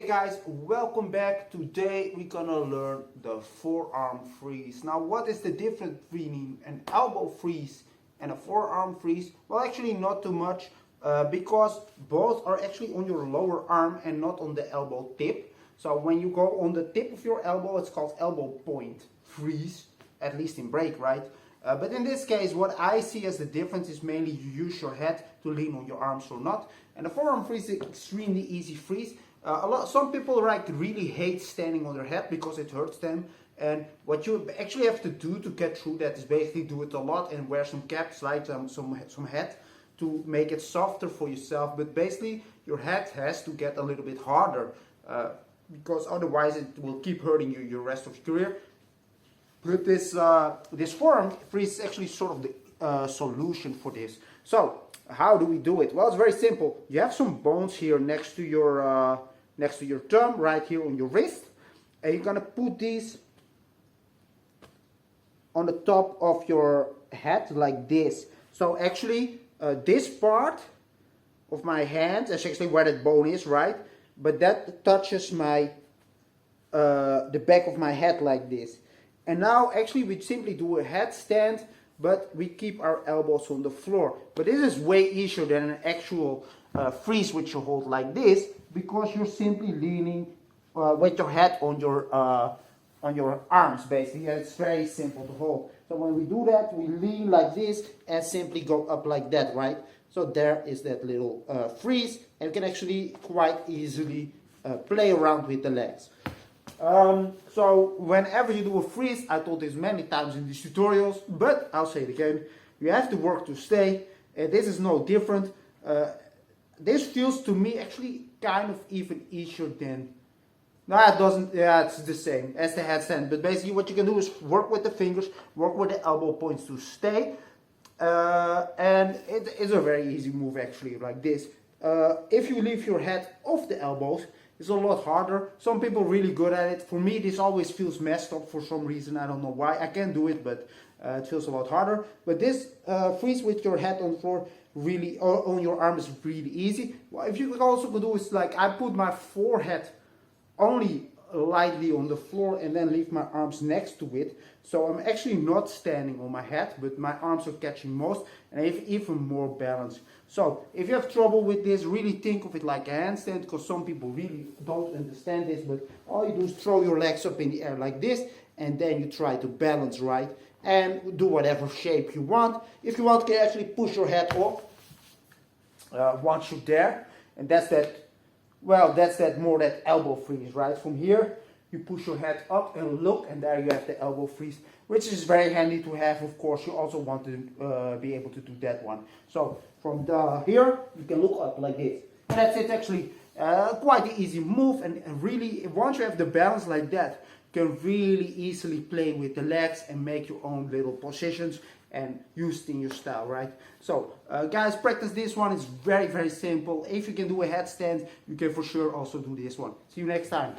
Hey guys, welcome back. Today we're gonna learn the forearm freeze. Now what is the difference between an elbow freeze and a forearm freeze? Well, actually not too much because both are actually on your lower arm and not on the elbow tip. So when you go on the tip of your elbow, it's called elbow point freeze, at least in break, right? But in this case, what I see as the difference is mainly you use your head to lean on your arms or not. And the forearm freeze is extremely easy freeze. Some people really hate standing on their head because it hurts them. And what you actually have to do to get through that is basically do it a lot and wear some caps, like some hat, to make it softer for yourself. But basically, your head has to get a little bit harder because otherwise it will keep hurting you your rest of your career. But this forearm freeze is actually sort of the solution for this. So how do we do it? Well, it's very simple. You have some bones here next to your thumb, right here on your wrist, and you're gonna put these on the top of your head like this. So actually, this part of my hand is actually where that bone is, right? But that touches my the back of my head like this. And now actually we simply do a headstand, but we keep our elbows on the floor. But this is way easier than an actual freeze which you hold like this, because you're simply leaning with your head on your arms basically. And it's very simple to hold. So when we do that, we lean like this and simply go up like that, right? So there is that little freeze, and you can actually quite easily play around with the legs. So whenever you do a freeze, I told this many times in these tutorials, but I'll say it again, you have to work to stay, and this is no different. This feels to me actually kind of even easier than, no, it doesn't, yeah, it's the same as the headstand, but basically what you can do is work with the fingers, work with the elbow points to stay, and it is a very easy move actually, like this. If you leave your head off the elbows, it's a lot harder. Some people are really good at it. For me, this always feels messed up for some reason. I don't know why. I can do it, but it feels a lot harder. But this freeze with your head on the floor, really, or on your arm, is really easy. Well, if you could also do is like I put my forehead only lightly on the floor and then leave my arms next to it. So I'm actually not standing on my head, but my arms are catching most, and I have even more balance. So if you have trouble with this, really think of it like a handstand, because some people really don't understand this, but all you do is throw your legs up in the air like this, and then you try to balance right, and do whatever shape you want. If you want, you can actually push your head up once you're there, and that's that. Well, that's more that elbow freeze, right? From here, you push your head up and look, and there you have the elbow freeze, which is very handy to have. Of course, you also want to be able to do that one. So from here, you can look up like this. And that's it, actually. Quite an easy move, and really, once you have the balance like that, you can really easily play with the legs and make your own little positions and use it in your style, right? So guys, practice this one. It's very, very simple. If you can do a headstand, you can for sure also do this one. See you next time.